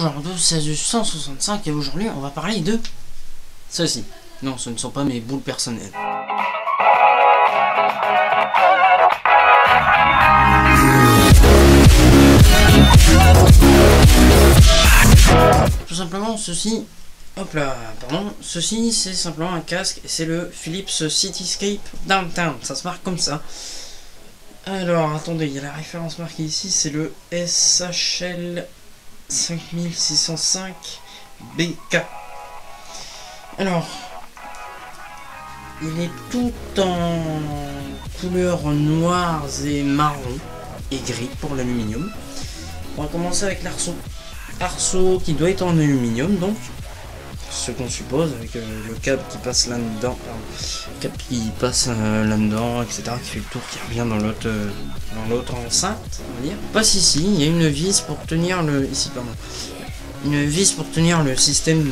Bonjour à tous, c'est Azus165 et aujourd'hui on va parler de ceci. Non, ce ne sont pas mes boules personnelles. Tout simplement ceci, hop là, pardon, ceci c'est simplement un casque et c'est le Philips Cityscape Downtown, ça se marque comme ça. Alors attendez, il y a la référence marquée ici, c'est le SHL 5605 BK. Alors, il est tout en couleurs noires et marron et gris pour l'aluminium. On va commencer avec l'arceau. Arceau qui doit être en aluminium, donc ce qu'on suppose, avec le câble qui passe là-dedans, le câble qui passe là-dedans, etc., qui fait le tour, qui revient dans l'autre enceinte, on va dire. Passe ici, il y a une vis pour tenir une vis pour tenir le système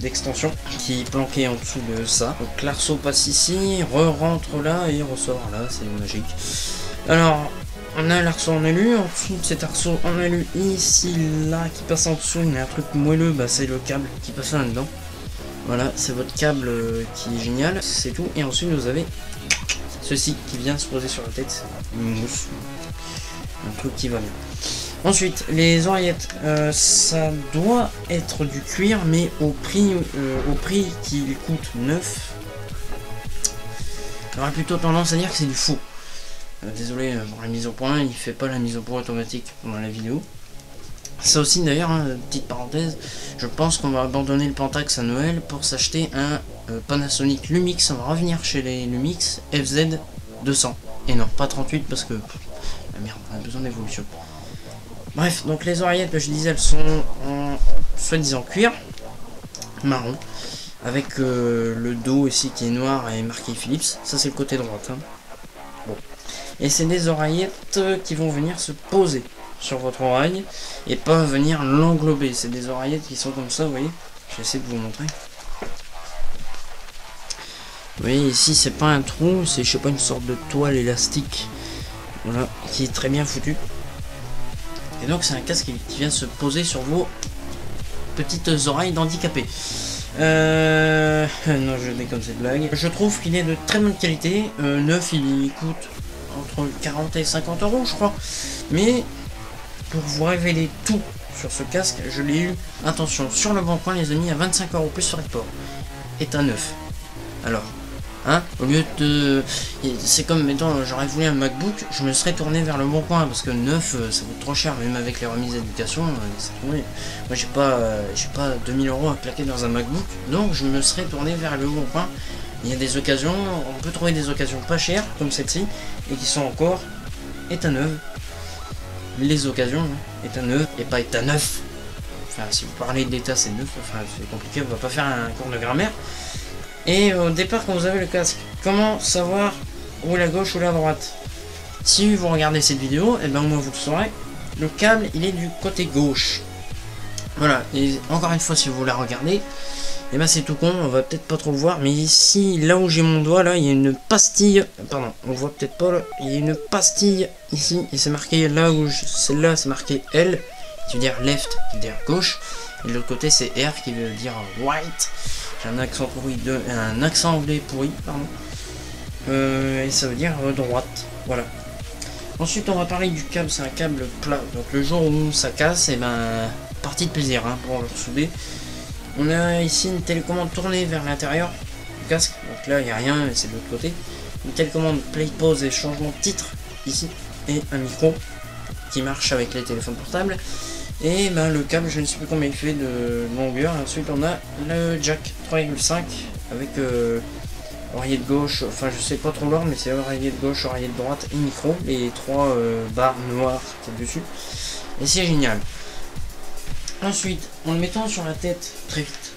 d'extension qui est planqué en dessous de ça. Donc l'arceau passe ici, rentre là et ressort là, c'est magique. Alors, on a l'arceau en alu, en dessous de cet arceau en alu, ici, là, qui passe en dessous, il y a un truc moelleux, bah c'est le câble qui passe là-dedans. Voilà, c'est votre câble qui est génial, c'est tout. Et ensuite, vous avez ceci qui vient se poser sur la tête, une mousse, un truc qui va bien. Ensuite, les oreillettes, ça doit être du cuir, mais au prix qu'il coûte neuf, j'aurais plutôt tendance à dire que c'est du faux. Désolé pour la mise au point, il fait pas la mise au point automatique pendant la vidéo. Ça aussi d'ailleurs, hein, petite parenthèse, je pense qu'on va abandonner le Pentax à Noël pour s'acheter un Panasonic Lumix. On va revenir chez les Lumix FZ 200. Et non, pas 38 parce que la merde, on a besoin d'évolution. Bref, donc les oreillettes, je disais, elles sont en soi-disant cuir marron, avec le dos ici qui est noir et marqué Philips. Ça c'est le côté droit. Hein. Bon. Et c'est des oreillettes qui vont venir se poser sur votre oreille et pas venir l'englober. C'est des oreillettes qui sont comme ça, vous voyez. Je vais essayer de vous montrer. Vous voyez ici, c'est pas un trou, c'est je sais pas une sorte de toile élastique, voilà, qui est très bien foutu. Et donc c'est un casque qui vient se poser sur vos petites oreilles d'handicapés. Non, je déconne cette blague. Je trouve qu'il est de très bonne qualité. Neuf, il coûte entre 40 et 50 euros, je crois. Mais pour vous révéler tout sur ce casque, je l'ai eu, attention, sur le bon coin, les amis, à 25 euros plus sur Export. Est à neuf. Alors, hein, au lieu de. C'est comme, mettons, j'aurais voulu un MacBook, je me serais tourné vers le bon coin parce que neuf, ça coûte trop cher, même avec les remises d'éducation. Moi, j'ai pas 2000 euros à claquer dans un MacBook, donc je me serais tourné vers le bon coin. Il y a des occasions, on peut trouver des occasions pas chères, comme celle-ci, et qui sont encore état neuve. Les occasions, hein, état neuve, et pas état neuf. Enfin, si vous parlez d'état, c'est neuf, enfin, c'est compliqué, on va pas faire un cours de grammaire. Et au départ, quand vous avez le casque, comment savoir où est la gauche ou la droite? Si vous regardez cette vidéo, et ben moi vous le saurez, le câble, il est du côté gauche. Voilà, et encore une fois, si vous la regardez, et ben c'est tout con, on va peut-être pas trop le voir, mais ici, là où j'ai mon doigt, là, il y a une pastille, pardon, on voit peut-être pas, là, il y a une pastille ici, et c'est marqué là où, celle-là, c'est marqué L, qui veut dire left, qui veut dire gauche, et de l'autre côté, c'est R, qui veut dire right, j'ai un accent pourri, un accent anglais pourri, pardon, et ça veut dire droite, voilà. Ensuite, on va parler du câble, c'est un câble plat, donc le jour où ça casse, et ben, partie de plaisir, hein, pour le ressouder. On a ici une télécommande tournée vers l'intérieur du casque, donc là il n'y a rien, c'est de l'autre côté. Une télécommande play, pause et changement de titre ici, et un micro qui marche avec les téléphones portables. Et ben, le câble, je ne sais plus combien il fait de longueur. Ensuite on a le jack 3,5 avec oreiller de gauche, enfin je sais pas trop l'ordre, mais c'est oreiller de gauche, oreiller de droite et micro, les trois barres noires qui est dessus. Et c'est génial. Ensuite, en le mettant sur la tête très vite,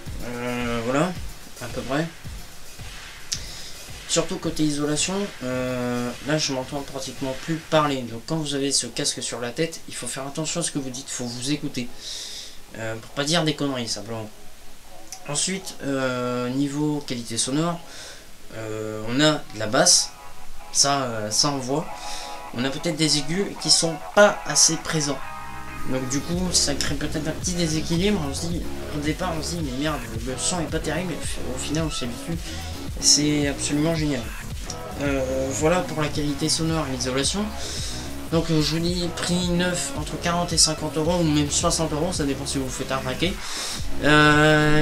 voilà, à peu près. Surtout côté isolation, là je m'entends pratiquement plus parler. Donc quand vous avez ce casque sur la tête, il faut faire attention à ce que vous dites, il faut vous écouter. Pour pas dire des conneries simplement. Ensuite, niveau qualité sonore, on a de la basse, ça on voit. On a peut-être des aigus qui sont pas assez présents. Donc du coup ça crée peut-être un petit déséquilibre. On se dit, au départ on se dit mais merde, le son est pas terrible, au final on s'habitue. C'est absolument génial. Voilà pour la qualité sonore et l'isolation. Donc je vous dis prix neuf entre 40 et 50 euros ou même 60 euros, ça dépend si vous vous faites arnaquer.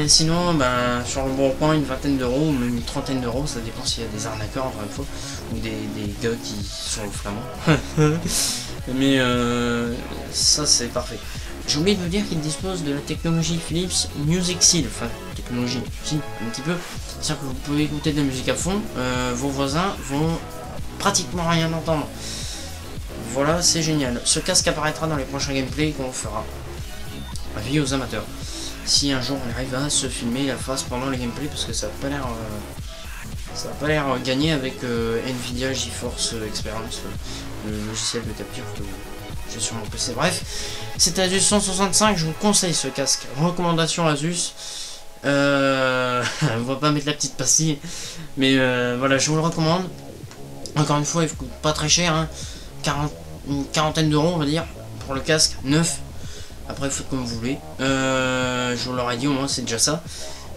Sinon ben, sur le bon coin une vingtaine d'euros ou même une trentaine d'euros, ça dépend s'il y a des arnaqueurs encore une fois, ou des gars qui sont flamands. Mais ça c'est parfait. J'ai oublié de vous dire qu'il dispose de la technologie Philips Music Seal, enfin technologie, si, un petit peu. C'est-à-dire que vous pouvez écouter de la musique à fond, vos voisins vont pratiquement rien entendre. Voilà, c'est génial. Ce casque apparaîtra dans les prochains gameplays qu'on fera. Avis aux amateurs. Si un jour on arrive à se filmer la face pendant les gameplays, parce que ça n'a pas l'air gagné avec Nvidia GeForce Experience, le logiciel de capture que j'ai sur mon PC. Bref, c'est Asus 165, je vous conseille ce casque. Recommandation Asus. On va pas mettre la petite pastille, mais voilà, je vous le recommande. Encore une fois, il coûte pas très cher, hein. Une quarantaine d'euros on va dire pour le casque neuf. Après faites comme vous voulez, je vous l'aurais dit, au moins c'est déjà ça.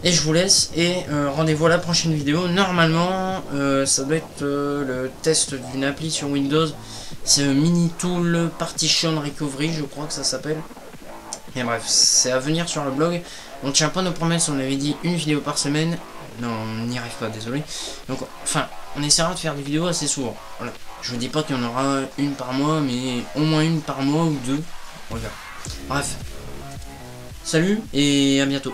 Et je vous laisse et rendez-vous à la prochaine vidéo. Normalement ça doit être le test d'une appli sur Windows. C'est Mini Tool Partition Recovery, je crois que ça s'appelle. Et bref, c'est à venir sur le blog. On tient pas nos promesses, on avait dit une vidéo par semaine. Non, on n'y arrive pas, désolé. Donc enfin, on essaiera de faire des vidéos assez souvent. Voilà. Je vous dis pas qu'il y en aura une par mois, mais au moins une par mois ou deux. On verra. Bref. Salut et à bientôt.